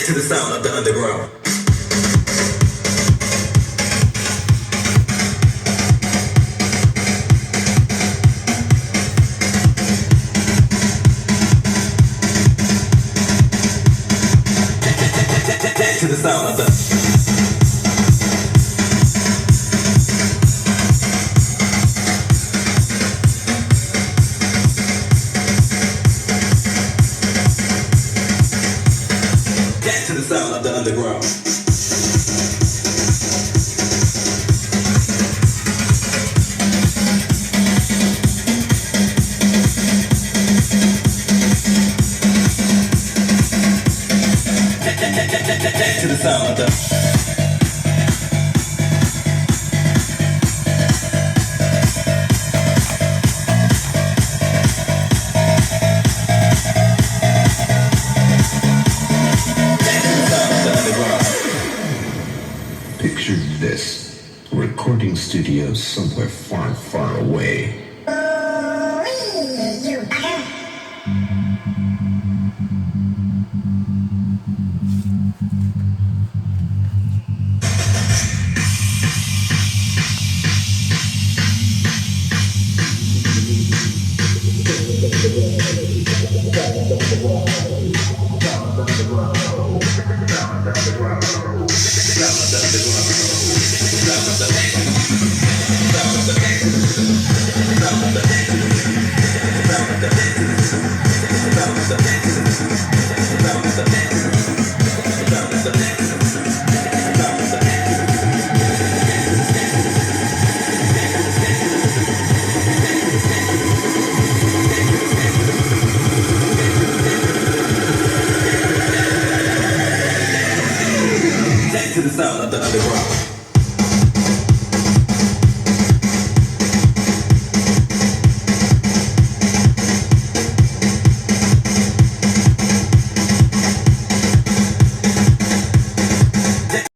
to the sound of the underground. To the sound of the sound of the underground. To the sound of the Picture this, a recording studio somewhere far, far away. To the sound of the underground.